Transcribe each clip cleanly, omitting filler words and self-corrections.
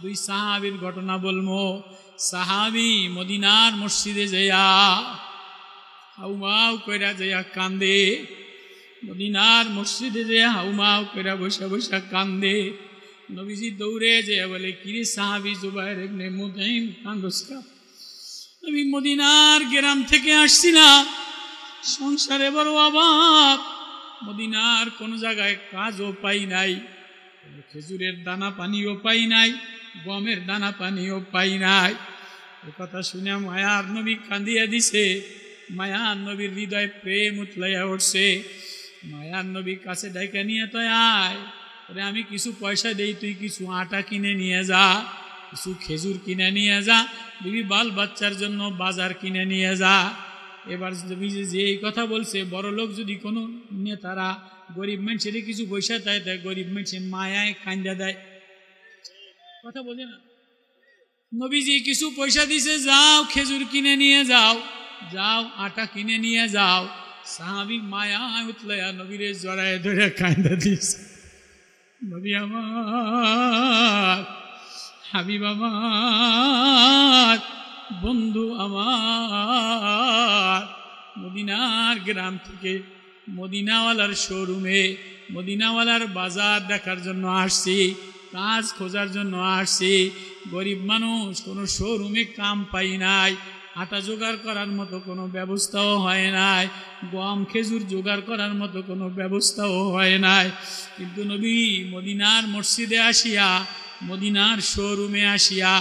দুই সাহাবীর ঘটনা বলবো। সাহাবী মদিনার মসজিদে যাইয়া হাউমাউ কইরা যাইয়া কান্দে, মদিনার মসজিদে যে হাউমাউ কইরা বসে বসে কান্দে। নবীজি দৌড়ে যেয়ে বলে, কিরে সাহাবী জুবাইর ইবনে মুতঈম, কান্দোস কা? আমি মদিনার গ্রাম থেকে আসছিলাম, সংসারে বড় অভাব, মদিনার কোন জায়গায় কাজও পাই নাই, খেজুরের দানা পানিও পাই নাই, গমের দানা পানিও পাই নাই। এ কথা শুনে মায়ার নবী কান্দিয়া দিছে। মায়ার নবীর হৃদয় প্রেম উতলাইয়া উঠছে। মায়ার নবীর কাছে ডাইকা নিয়ে তো আয়, আমি কিছু পয়সা দেই, তুই কিছু আটা কিনে নিয়ে যা, কিছু খেজুর কিনে নিয়ে যা, বিবি বাল বাচ্চার জন্য বাজার কিনে নিয়ে যা। এবার যে এই কথা বলছে, বড় লোক যদি কোনো নেতারা গরিব মানুষের কিছু পয়সা দেয়, গরিব মানুষের মায়ায় কান্দা দেয়, কথা বোঝে না। নবীজি কিছু পয়সা দিছে, যাও খেজুর কিনে নিয়ে যাও, যাও আটা কিনে নিয়ে যাও। সাহাবী মায়া উতলাইয়া নবীরে জড়ায় ধরে কান্দা দিছে। নবী আমার, হাবিব আমার, বন্ধু আমার, মদিনার গ্রাম থেকে মদিনাওয়ালার শোরুমে, মদিনাওয়ালার বাজার দেখার জন্য আসছি, কাজ খোঁজার জন্য আসছি। গরিব মানুষ, কোনো শোরুমে কাম পাই নাই, আটা জোগাড় করার মতো কোনো ব্যবস্থাও হয় নাই, গম খেজুর জোগাড় করার মতো কোনো ব্যবস্থাও হয় নাই। কিন্তু নবী মদিনার মসজিদে আসিয়া, মদিনার শোরুমে আসিয়া,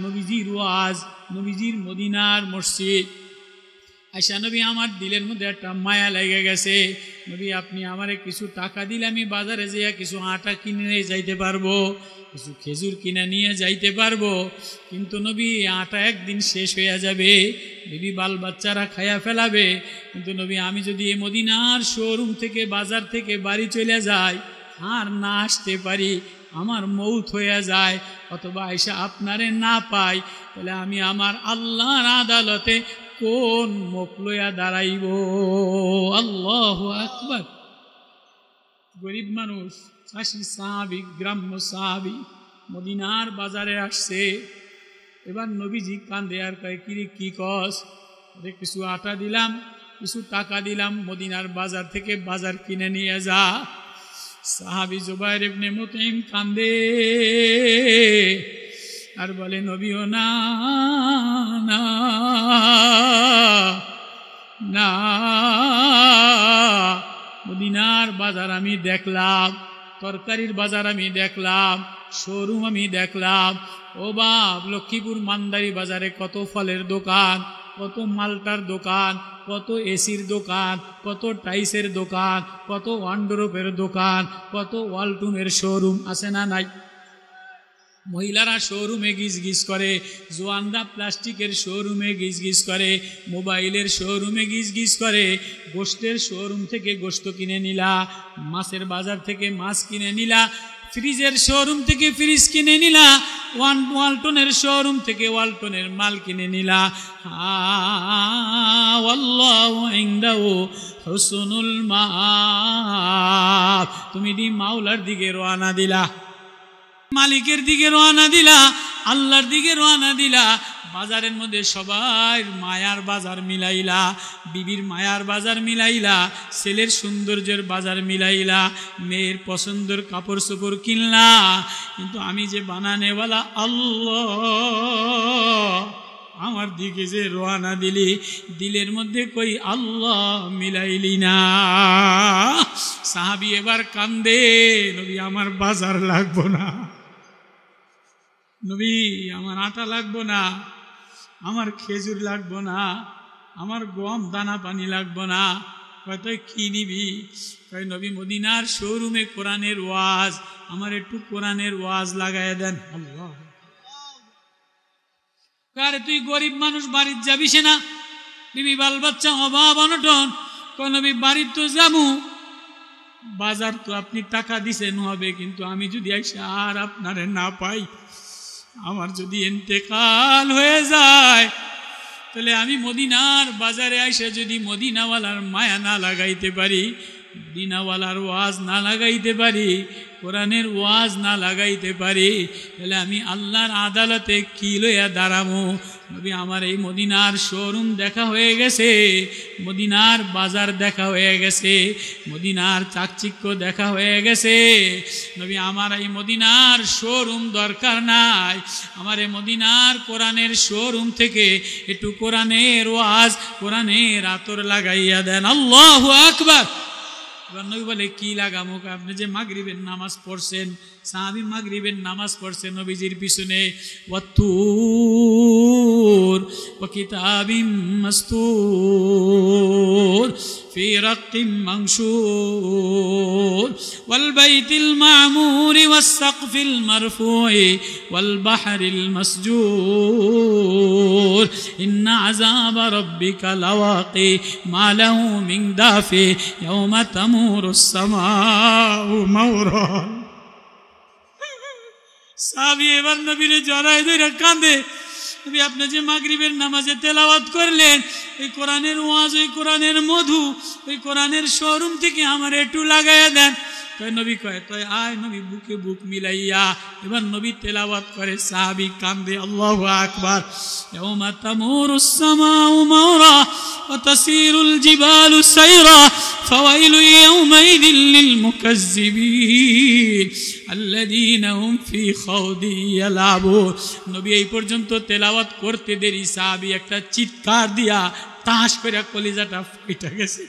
নবীজির ওয়াজ, নবীজির মদিনার মসজিদ আইসা নবী আমার দিলের মধ্যে একটা মায়া লেগে গেছে। নবী আপনি আমারে কিছু টাকা দিলে আমি বাজারে যেয়ে কিছু আটা কিনে যাইতে পারবো, কিছু খেজুর কিনে নিয়ে যাইতে পারবো। কিন্তু নবী আটা একদিন শেষ হয়ে যাবে, বিবি বাল বাচ্চারা খাইয়া ফেলাবে। কিন্তু নবী আমি যদি এই মদিনার শোরুম থেকে, বাজার থেকে বাড়ি চলে যাই, আর না আসতে পারি, আমার মৌত হয়ে যায়, অথবা আইসা আপনারে না পাই, তাহলে আমি আমার আল্লাহর আদালতে কোন মুখ লইয়া দাঁড়াইব? আল্লাহু আকবার। গরিব মানুষ, চাষি সাহাবী, গ্রাম্য সাহাবী মদিনার বাজারে আসছে। এবার নবীজি কান্দে আর কয়, কিরে কি কস? কিছু আটা দিলাম, কিছু টাকা দিলাম, মদিনার বাজার থেকে বাজার কিনে নিয়ে যা। সাহাবী জুবাইর ইবনে মুতঈম কান্দে আর বলে, নবীও না না না, মদিনার বাজার আমি দেখলাম, তরকারির বাজার আমি দেখলাম, শোরুম আমি দেখলাম। ও বাপ, লক্ষ্মীপুর মান্দারি বাজারে কত ফলের দোকান, কত মালটার দোকান, কত এসির দোকান, কত টাইসের দোকান, কত ওয়ান্ডরোবের দোকান, কত ওয়ালটুনের শোরুম আছে না নাই? মহিলারা শোরুমে গিজ গিজ করে, জোয়ানরা প্লাস্টিকের শোরুমে গিজ গিজ করে, মোবাইলের শোরুমে গিজ গিজ করে। গোশতের শোরুম থেকে গোশত কিনে নিলা, মাছের বাজার থেকে মাছ কিনে নিলা, ফ্রিজের শোরুম থেকে ফ্রিজ কিনে নিলা, ওয়ালটনের শোরুম থেকে ওয়ালটনের মাল কিনে নিলা। আল্লাহু ইনদাহু হুসনুল মাআব। তুমি দি মাওলার দিকে রওনা দিলা, মালিকের দিকে রওনা দিলা, আল্লাহর দিকে রওনা দিলা। বাজারের মধ্যে সবাই মায়ার বাজার মিলাইলা, বিবির মায়ার বাজার মিলাইলা, ছেলের সৌন্দর্যের বাজার মিলাইলা, মেয়ের পছন্দের কাপড় চোপড় কিনলা। কিন্তু আমি যে বানানেওয়ালা আল্লাহ, আমার দিকে যে রওনা দিলি, দিলের মধ্যে কই আল্লাহ মিলাইলি না। সাহাবী এবার কান্দে, নবী আমার বাজার লাগবো না, নবী আমার আটা লাগবো না, আমার খেজুর লাগবো না, আমার গম দানা পানি লাগবো না। কয় তুই কি নিবি? কয় নবী মদিনার শোরুমে কোরআনের ওয়াজ, আমার একটু কোরআনের ওয়াজ লাগাই দেন। আল্লাহ, আরে তুই গরিব মানুষ, বাড়ির যাবিস না, বিবি বাল বাচ্চা অভাব অনটন। কয় নবী বাড়ির তো যাবো, বাজার তো আপনি টাকা দিছেন হবে, কিন্তু আমি যদি আইসা আর আপনারে না পাই, আমার যদি ইন্তেকাল হয়ে যায়, তাহলে আমি মদিনার বাজারে আইসা যদি মদিনাওয়ালার মায়া না লাগাইতে পারি, মদিনাওয়ালার ওয়াজ না লাগাইতে পারি, কোরআনের ওয়াজ না লাগাইতে পারি, তাহলে আমি আল্লাহর আদালতে কি লইয়া দাঁড়ামো? নবী আমার এই মদিনার শোরুম দেখা হয়ে গেছে, মদিনার বাজার দেখা হয়ে গেছে, মদিনার চাকচিক্য দেখা হয়ে গেছে। নবী আমার এই মদিনার শোরুম দরকার নাই, আমার এই মদিনার কোরআনের শোরুম থেকে একটু কোরআনের ওয়াজ, কোরআনের আতর লাগাইয়া দেন। আল্লাহু আকবার। এবার নবী বলে কি লাগামো? আপনি যে মাগরিবের নামাজ পড়ছেন, সাহাবী মাগরিবের নামাজ পড়ছেন নবীজির পিছনে, ওয়াত্তুর ওয়া কিতাবিম মাসতুর ফি রাক্কিম মানশুর ওয়াল বাইতিল মা'মুর ওয়াস সাকফিল মারফু'i ওয়াল বাহরিল মাসজুর ইন্না আযাবা রাব্বিকা লাওয়াকি মা লাহু মিন দাফি ইয়াওমা তামুরুস সামাউ মাওরা। সাহাবী এবার নবীরে জড়ায় ধরে কাঁদে, নবী আপনি যে মাগরিবের নামাজে তেলাওয়াত করলেন, এই কোরআনের ওয়াজ, ওই কোরআনের মধু, ওই কোরআনের শোরুম থেকে আমার একটু লাগাইয়া দেন। তাই নবী কয়, তাই আয়। নবী বুকে বুক মিলাইয়া এবার নবী তেলাওয়াত করে, সাহাবী কান্দে। আল্লাহু আকবার। ইয়াওমা তামুরুস সামাউ মাওরা ওয়া তাসিরুল জিবালু সাইরা ফাওয়াইলু ইয়াওমাইযিল লিল মুকাজ্জিবিন আল্লাযীনা হুম ফি খাউদি ইয়ালাবুন। নবী এই পর্যন্ত তেলাওয়াত করতে দেরি, সাহাবী একটা চিৎকার দিয়া টাস করে কলিজাটা ফেটে গেছে,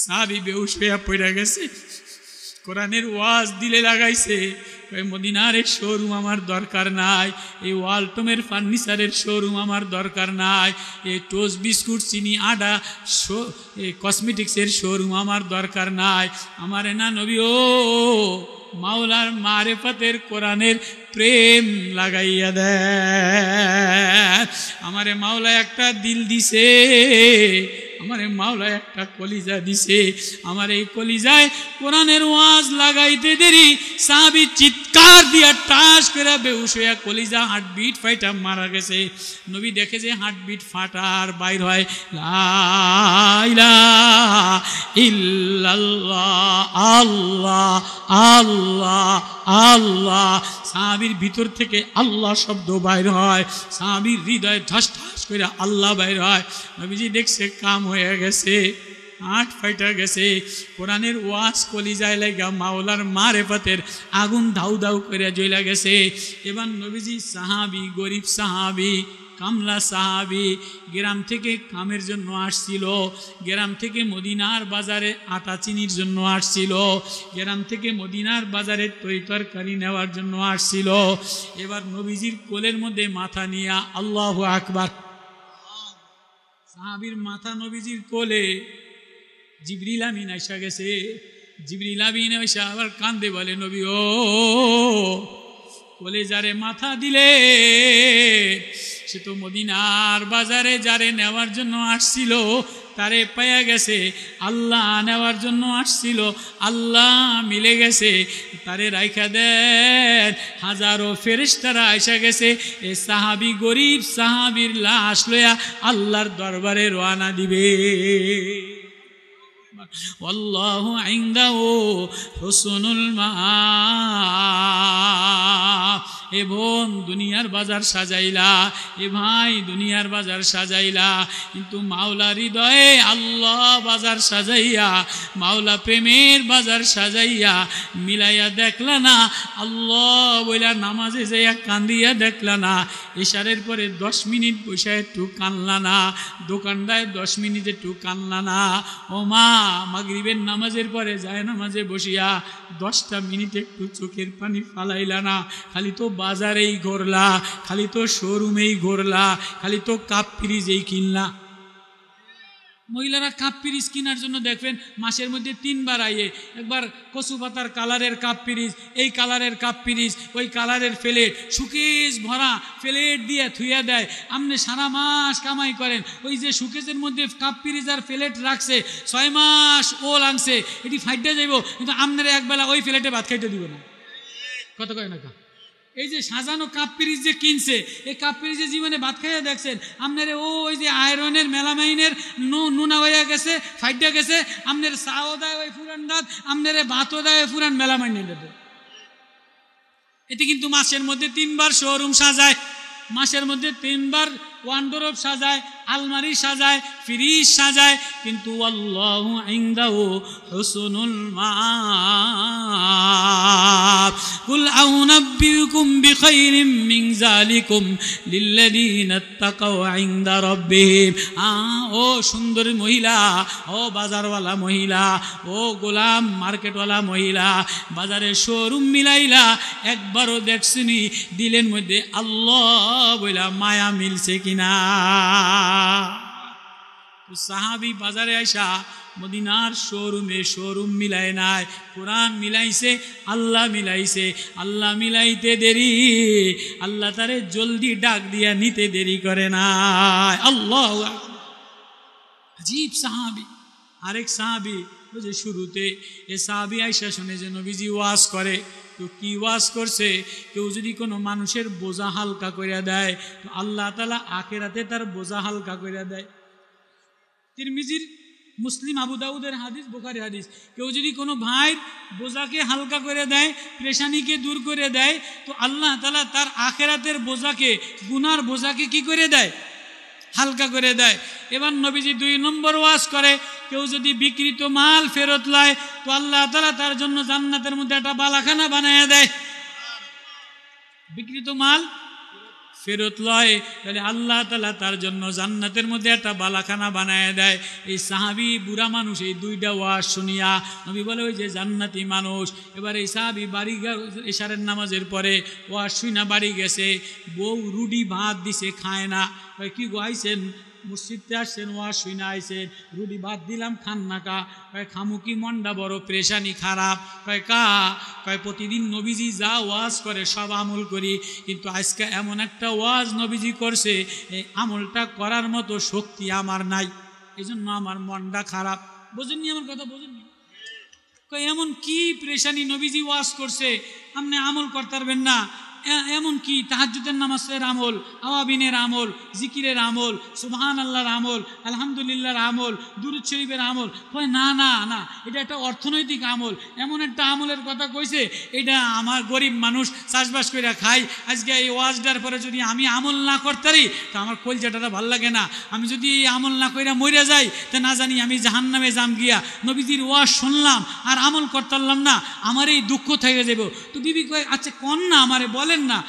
সাহাবী বেহুশ হইয়া পড়ে গেছে। কোরআনের ওয়াজ দিলে লাগাইছে, মদিনার এই শোরুম আমার দরকার নাই, এই ওয়ালটমের ফার্নিচারের শোরুম আমার দরকার নাই, এই টোস্ট বিস্কুট চিনি আডা এই কসমেটিক্সের শোরুম আমার দরকার নাই। আমার না নবী ও মাওলার মারেফতের কোরআনের প্রেম লাগাইয়া দেয়। আমারে মাওলা একটা দিল দিছে, আমারে মাওলা একটা কলিজা দিছে, আমার এই কলিজায় কোরআনের ওয়াজ লাগাইতে দেরি সাহাবী চিৎকার দিয়া টাস করে বেহুশ হইয়া কলিজা হার্টবিট ফাইটা মারা গেছে। নবী দেখে যে হার্টবিট ফাটার বাইর হয়, লা ইলাহা ইল্লাল্লাহ আল্লাহ আল্লাহ আল্লাহ। সাহাবীর ভিতর থেকে আল্লাহ শব্দ বাইর হয়, সাহাবীর হৃদয় ঠাস ঠাস করে আল্লাহ বাইর হয়। নবীজি দেখছে কাম হয়ে গেছে, হাট ফাইটা গেছে। কোরআনের ওয়াজ কলিজায় লাগা মাওলার মারেফতের আগুন ধাউ ধাউ করে জ্বলা গেছে। এবার নবীজি সাহাবী, গরিব সাহাবী, কামলা সাহাবী, গ্রাম থেকে কামের জন্য আসছিল, গ্রাম থেকে মদিনার বাজারে আটা চিনির জন্য আসছিল, গ্রাম থেকে মদিনার বাজারে তরকারি নেওয়ার জন্য আসছিল। এবার নবীজির কোলের মধ্যে মাথা নিয়া আল্লাহু আকবার, সাহাবীর মাথা নবীজির কোলে। জিবরিল আমিন আইসা গেছে, জিবরিল আমিন আইসা আবার কান্দে, বলে নবী ও কোলে যারে মাথা দিলে সে তো মদিনার বাজারে যারে নেওয়ার জন্য আসছিল তারে পায়া গেছে, আল্লাহ নেওয়ার জন্য আসছিল, আল্লাহ মিলে গেছে, তারে রাইখা দেন। হাজারো ফেরেশতারা আইসা গেছে, এ সাহাবী গরিব সাহাবীর লাশ লইয়া আল্লাহর দরবারে রওনা দিবে। ওয়াল্লাহু ইনদাহু হুসনুল মাআব। এ বোন দুনিয়ার বাজার সাজাইলা, এ ভাই দুনিয়ার বাজার সাজাইলা, কিন্তু মাওলা হৃদয়ে আল্লাহ বাজার সাজাইয়া, মাওলা প্রেমের বাজার সাজাইয়া মিলাইয়া দেখলা না। আল্লাহ বইলা নামাজে যাইয়া কান্দিয়া দেখলা না, ইশারের পরে 10 মিনিট বসে একটু কানলা না, দোকানদায় 10 মিনিট একটু কানলা না। ও মা মাগরিবের নামাজের পরে যায় নামাজে বসিয়া 10টা মিনিট একটু চোখের পানি ফালাইলা না, খালি তো বাজারেই ঘুরলা, খালি তো শোরুমেই ঘুরলা, খালি তো কাপ ফ্রিজেই কিনলা। মহিলারা কাপ ফ্রিজ কেনার জন্য দেখবেন মাসের মধ্যে 3 বার আইয়ে, একবার কচু পাতার কালারের কাপ ফ্রিজ, এই কালারের কাপ ফ্রিজ, ওই কালারের প্লেট, সুকেশ ভরা প্লেট দিয়ে থুইয়া দেয়। আপনি সারা মাস কামাই করেন, ওই যে সুকেশের মধ্যে কাপ ফ্রিজ আর প্লেট রাখছে, 6 মাস ও লাগছে, এটি ফাইটে যাইব, কিন্তু আপনারা একবেলা ওই প্লেটে ভাত খাইতে দিব না। কত কয় না? এই যে সাজানো কাপ ফ্রিজ যে কিনছে, এই কাপ ফ্রিজে জীবনে ভাত খাইয়া দেখছেন আপনার? ওই যে আয়রনের মেলামাইনের নুনা হইয়া গেছে, ফাইটে গেছে, আপনার চাও দেয় ওই ফুরান রাত, আপনার ভাতও দেয় ওই ফুরান মেলামাইনের। এতে কিন্তু মাসের মধ্যে 3 বার শোরুম সাজায়, মাসের মধ্যে 3 বার ওয়ান্ডরোব সাজায়, আলমারি সাজায়, ফ্রিজ সাজায়, কিন্তু আল্লাহু ইনদাহু হুসনুল মাআব। কুল আউনাব্বিউকুম বিখাইরিম মিন যালিকুম লিল্লাযীনা ইত্তাকাউ ইনদা রাব্বিহিম। ও সুন্দর মহিলা, ও বাজারওয়ালা মহিলা, ও গোলাম মার্কেটওয়ালা মহিলা, বাজারে শোরুম মিলাইলা একবারও দেখছনি দিলের মধ্যে আল্লাহ বইলা মায়া মিলছে কিনা? সাহাবি বাজারে আইসা মদিনার শোরুমে শোরুম মিলাই নাই, কোরআন মিলাইছে, আল্লাহ মিলাইছে। আল্লাহ মিলাইতে দেরি, আল্লাহ তারে জলদি ডাক দিয়া নিতে দেরি করে নাই। আল্লাহ আজীব সাহাবি। আরেক সাহাবি যে শুরুতে এ সাহাবি আইসা শুনে যে নবীজি ওয়াজ করে, তো কি ওয়াজ করছে? কেউ যদি কোনো মানুষের বোঝা হালকা করে দেয় তো আল্লাহ তাআলা আখিরাতে তার বোঝা হালকা করে দেয়। তিরমিজির, মুসলিম, আবু দাউদের হাদিস, বুখারী হাদিস। কেউ যদি কোনো ভাইয়ের বোঝাকে হালকা করে দেয়, পেরেশানিকে দূর করে দেয়, তো আল্লাহ তাআলা তার আখিরাতের বোঝাকে, গুনার বোঝাকে কি করে দেয়? হালকা করে দেয়। এবার নবীজি 2 নম্বর ওয়াজ করে, কেউ যদি বিকৃত মাল ফেরত লয় তো আল্লাহ তাআলা তার জন্য জান্নাতের মধ্যে একটা বালাখানা বানায় দেয়। বিকৃত মাল ফেরত লয় তাহলে আল্লাহ তাআলা তার জন্য জান্নাতের মধ্যে একটা বালাখানা বানায় দেয়। এই সাহাবি বুড়া মানুষ এই 2টা ওয়াজ শুনিয়া নবী বলে ওই যে জান্নাতি মানুষ। এবার এই সাহাবি বাড়ি এশারের নামাজের পরে ওয়াজ শুনা বাড়ি গেছে, বউ রুটি ভাত দিছে, খায় না। কি গো আইছেন মসজিদে আসছেন, ওয়াজ শুনা আইছেন, রুটি ভাত দিলাম, খান না কা? খামু কি, মনটা বড় পেরেশানি খারাপ। প্রতিদিন নবীজি যা ওয়াজ করে সব আমল করি, কিন্তু আজকে এমন একটা ওয়াজ নবীজি করছে এই আমলটা করার মতো শক্তি আমার নাই, এই জন্য আমার মনটা খারাপ। বোঝেননি আমার কথা? বোঝেননি? এমন কি পেরেশানি নবীজি ওয়াজ করছে আপনি আমল করতে পারবেন না? এমন কি তাহাজ্জুদের নামাজের আমল, আওয়াবিনের আমল, জিকিরের আমল, সুবহানাল্লাহর আমল, আলহামদুলিল্লাহর আমল, দুরূদ শরীফের আমল? কয় না না না, এটা একটা অর্থনৈতিক আমল। এমন একটা আমলের কথা কইছে, এটা আমার গরিব মানুষ চাষবাস করে খাই। আজকে এই ওয়াজটার পরে যদি আমি আমল না করতে পারি তা আমার কলজাটা ভাল লাগে না। আমি যদি এই আমল না কইরা মরে যাই তা না জানি আমি জাহান্নামে যাম গিয়া। নবীজির ওয়াজ শুনলাম আর আমল করতে পারলাম না, আমার এই দুঃখ থেকে যাব। তো বিবি কয় আচ্ছা কোন না, আমারে বলেন না।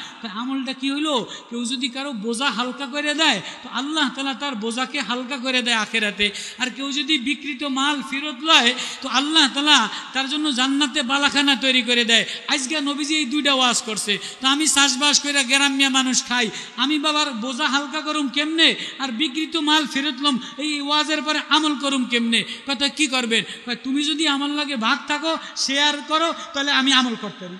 আমলটা কি হইল? কেউ যদি কারো বোঝা হালকা করে দেয় তো আল্লাহ তাআলা তার বোঝাকে হালকা করে দেয় আখিরাতে। আর কেউ যদি বিকৃত মাল ফেরত লয় তো আল্লাহ তাআলা তার জন্য জান্নাতে বালাখানা তৈরি করে দেয়। আজকে নবীজি এই 2টা ওয়াজ করছে, তো আমি চাষবাস করে গ্রাম্য মানুষ খাই, আমি বাবার বোঝা হালকা করুম কেমনে? আর বিকৃত মাল ফেরত লম এই ওয়াজের পরে আমল করুম কেমনে? কথা কি করবেন? তুমি যদি আমার লাগে ভাগ থাকো, শেয়ার করো, তাহলে আমি আমল করতে পারি।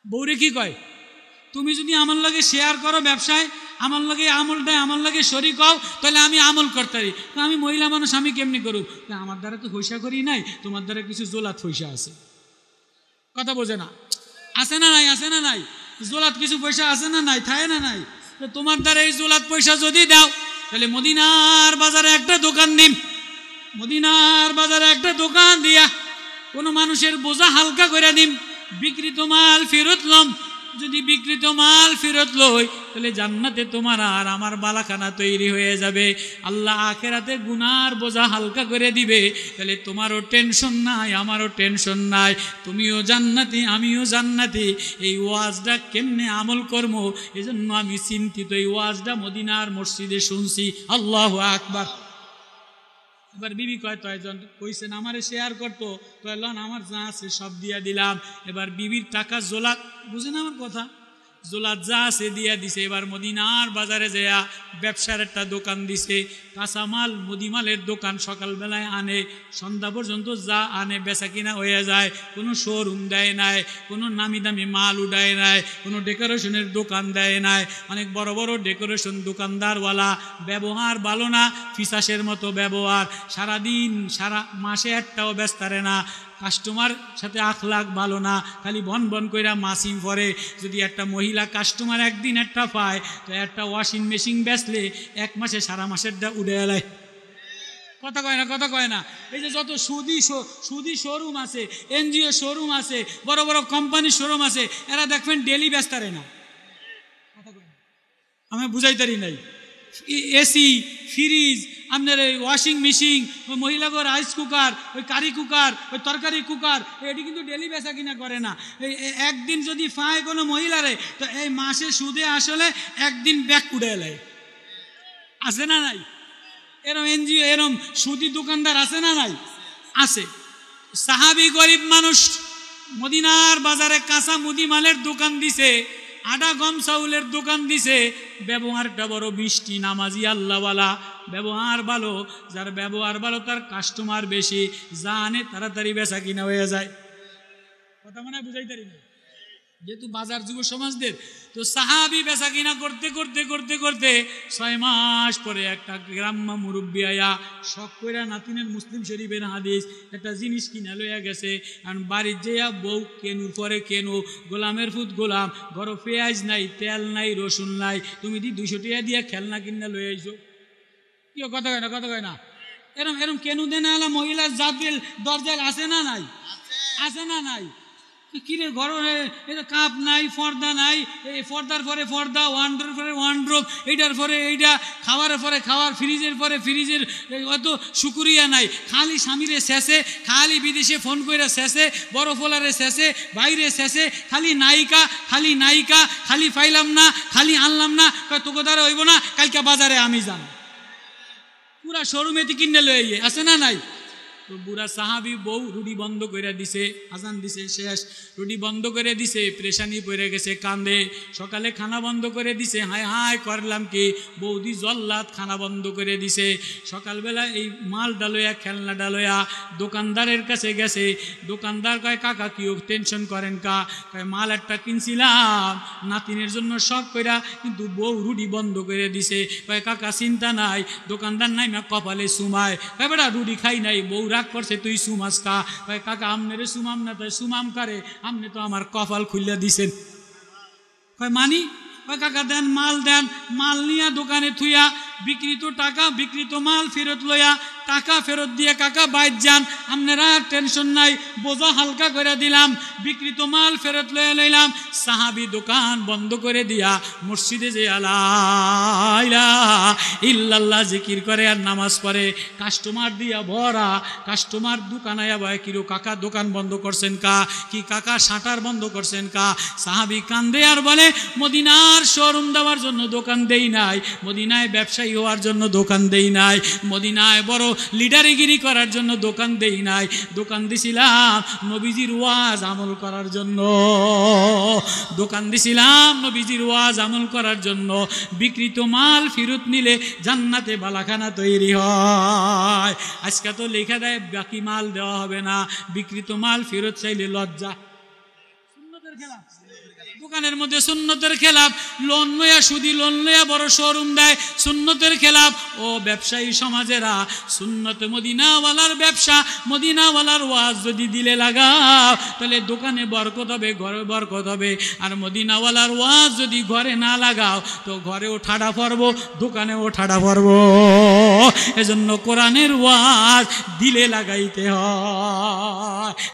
বউরে কি কয়? তুমি যদি আমার লাগে শেয়ার করো ব্যবসায়, আমার লাগে আমলটায় আমার লাগে শরীক হও, তাহলে আমি আমল করতে পারি। আমি মহিলা মানুষ, আমি কেমনি করব? আমার দ্বারা তো পয়সা করি নাই, তোমার দ্বারা কিছু জোলাত পয়সা আছে। কথা বোঝে না? আছে না নাই? আছে না নাই? জোলাত কিছু পয়সা আছে না নাই? থাকে না নাই? তো তোমার দ্বারা এই জোলাত পয়সা যদি দাও তাহলে মদিনার বাজারে একটা দোকান দিন, মদিনার বাজারে একটা দোকান দিয়া কোনো মানুষের বোঝা হালকা করে দিন, বিকৃত মাল ফেরত লম। যদি বিকৃত মাল ফেরত লই তাহলে জান্নাতে তোমার আর আমার বালাখানা তৈরি হয়ে যাবে। আল্লাহ আখিরাতে গুনার বোঝা হালকা করে দিবে, তাহলে তোমারও টেনশন নাই, আমারও টেনশন নাই, তুমিও জান্নাতি, আমিও জান্নাতি। এই ওয়াজটা কেমনে আমল করবো এজন্য আমি চিন্তিত। এই ওয়াজটা মদিনার মসজিদে শুনছি। আল্লাহু আকবার। এবার বিবি কয় তো একজন কইছেন আমারে শেয়ার করতো, তো লন আমার যা আছে সব দিয়া দিলাম। এবার বিবির টাকা জোলাত, বুঝেন আমার কথা, জোলাত যা আছে দিয়া দিছে। এবার মদিনার বাজারে যেয়া ব্যবসার একটা দোকান দিছে, কাঁচামাল মুদিমালের দোকান। সকালবেলায় আনে, সন্ধ্যা পর্যন্ত যা আনে বেচা কিনা হয়ে যায়। কোনো শোরুম দেয় নাই, কোনো নামি দামি মাল উঠায় নাই, কোনো ডেকোরেশনের দোকান দেয় নাই। অনেক বড় বড় ডেকোরেশন দোকানদারওয়ালা, ব্যবহার ভালো না, ফিসাসের মতো ব্যবহার। সারাদিন সারা মাসে একটাও বেচতারে না, কাস্টমার সাথে আখলাক ভালো না, খালি বন বন কইরা মাসিম পরে। যদি একটা মহিলা কাস্টমার একদিন একটা পায় তো একটা ওয়াশিং মেশিন বেচলে 1 মাসে সারা মাসেরটা উড়ে এলায়। কথা কয় না। এই যে যত সুদি শোরুম আছে, এনজিও শোরুম আছে, বড় বড় কোম্পানির শোরুম আছে, এরা দেখবেন ডেলি ব্যস্তারে না। কথা কয় না, আমি বুঝাইতারি নাই। এসি, ফ্রিজ, আপনার ওই ওয়াশিং মেশিন, ওই মহিলাগো রাইস কুকার, ওই কারি কুকার, ওই তরকারি কুকার, এটি কিন্তু ডেলি বেচা কিনা করে না। একদিন যদি পায় কোনো মহিলারে, তো এই মাসে সুদে আসলে একদিন ব্যাগ উড়ে এলে। আছে না নাই? এরম এনজিও, এরম সুদি দোকানদার আছে না নাই? আছে। সাহাবি গরিব মানুষ, মদিনার বাজারে কাঁচা মুদি মালের দোকান দিছে, আটা গম চাউলের দোকান দিছে। ব্যবহারটা বড় বৃষ্টি, নামাজি, আল্লাহওয়ালা, ব্যবহার ভালো। যার ব্যবহার ভালো তার কাস্টমার বেশি, জানে তাড়াতাড়ি বেচা কিনা হয়ে যায়। কথা মনে হয় বুঝাইতারি না, যেহেতু বাজার যুব সমাজদের। তো সাহাবি বেচা কিনা করতে করতে করতে করতে 6 মাস পরে একটা গ্রাম্য মুরব্বী আয়া শখ কইরা, নাতিনের মুসলিম শরীফের হাদিস, একটা জিনিস কিনা লইয়া গেছে। আর বাড়ির যেয়া বউ কেনুর পরে কেনু, গোলামের ফুট গোলাম, ঘর পেঁয়াজ নাই, তেল নাই, রসুন নাই, তুমি 200 টাকা দিয়ে খেলনা কিনা লই আইছো। কি কথা কয় না? এরম কেনু দেনা এলা মহিলার জাতির দরজাল আছে না নাই? আছে না নাই? কিরে ঘর কাপ নাই, পর্দা নাই, এই পর্দার পরে পর্দা, ওয়ান্ড্রোর পরে ওয়ান্ড্রোব, এইটার পরে এইটা, খাওয়ারের পরে খাওয়ার, ফ্রিজের পরে ফ্রিজের, অত শুকুরিয়া নাই। খালি স্বামীরে শেষে, খালি বিদেশে ফোন করে শেষে, বড় ফোলারে শেষে, বাইরে শেষে, খালি নায়িকা, খালি পাইলাম না, খালি আনলাম না। তোকে দ্বারা হইব না, কালকে বাজারে আমি যান, পুরা শোরুমেতে কিনে লইয়ে। আছে না নাই? তো বুড়া সাহাবি বউ রুটি বন্ধ করে দিছে, আজান দিছে শেষ, রুটি বন্ধ করে দিছে, প্রেশানি পড়ে গেছে, কান্দে। সকালে খানা বন্ধ করে দিছে, হায় হায় করলাম কি, বৌদি জল্লাদ খানা বন্ধ করে দিছে। সকালবেলা এই মাল ডালয়া, খেলনা ডালয়া দোকানদারের কাছে গেছে। দোকানদার কয়, কাকা কি টেনশন করেন কা? কয়, মাল একটা কিনছিলাম নাতিনের জন্য শখ কইরা, কিন্তু বউ রুটি বন্ধ করে দিছে। কয়, কাকা চিন্তা নাই। দোকানদার নাই মা কপালে সুমায়। কয়, বেটা রুটি খাই নাই, বউ রাগ করছে, তুই সুমাস কা? কয়, কাকা আমনেরে সুমাম না, তাই সুমাম কারে, আমনে তো আমার কপাল খুললে দিছেন। কয়, মানি? কয়, কাকা দেন, মাল দেন। মাল নিয়া দোকানে থুইয়া, বিক্রিত টাকা, বিক্রিত মাল ফেরত লইয়া, টাকা ফেরত দিয়ে কাকা বাইর যান, আপনারা টেনশন নাই, বোঝা হালকা করে দিলাম। বিক্রিত মাল ফেরত লইয়া লইলাম। সাহাবি দোকান বন্ধ করে দিয়া মসজিদে যে আল্লাহ ইল্লাল্লাহ জিকির করে আর নামাজ পড়ে। কাস্টমার দিয়া ভরা, কাস্টমার দোকান আয়া বয়, কিরো কাকা দোকান বন্ধ করছেন কা? কি কাকা শাটার বন্ধ করছেন কা? সাহাবি কান্দে আর বলে, মদিনার শোরুম দেওয়ার জন্য দোকান দেই নাই, মদিনায় ব্যবসায়ী হওয়ার জন্য দোকান দেই নাই, মদিনায় বড় লিডারিগিরি করার জন্য দোকান দেই নাই, দোকান দিছিলাম নবীজির ওয়াজ আমল করার জন্য, দোকান দিছিলাম নবীজির ওয়াজ আমল করার জন্য। বিক্রিত মাল ফেরত নিলে জান্নাতে বালাখানা তৈরি হয়। আজকে তো লেখা দেয় বাকি মাল দেওয়া হবে না, বিক্রিত মাল ফেরত চাইলে লজ্জা। সুন্নতের খেলাফ, দোকানের মধ্যে সুন্নতের খেলাফ। লোন লইয়া, সুদি লোন লইয়া বড় শোরুম দেয়, সুন্নতের খেলাফ। ও ব্যবসায়ী সমাজেরা, সুন্নত মদিনাওয়ালার ব্যবসা, মদিনাওয়ালার ওয়াজ যদি দিলে লাগাও, তাহলে দোকানে বরকত হবে, ঘরে বরকত হবে। আর মদিনাওয়ালার ওয়াজ যদি ঘরে না লাগাও, তো ঘরেও ঠাডা পড়বো, দোকানেও ঠাডা পড়বো। এজন্য কোরআনের ওয়াজ দিলে লাগাইতে হয়।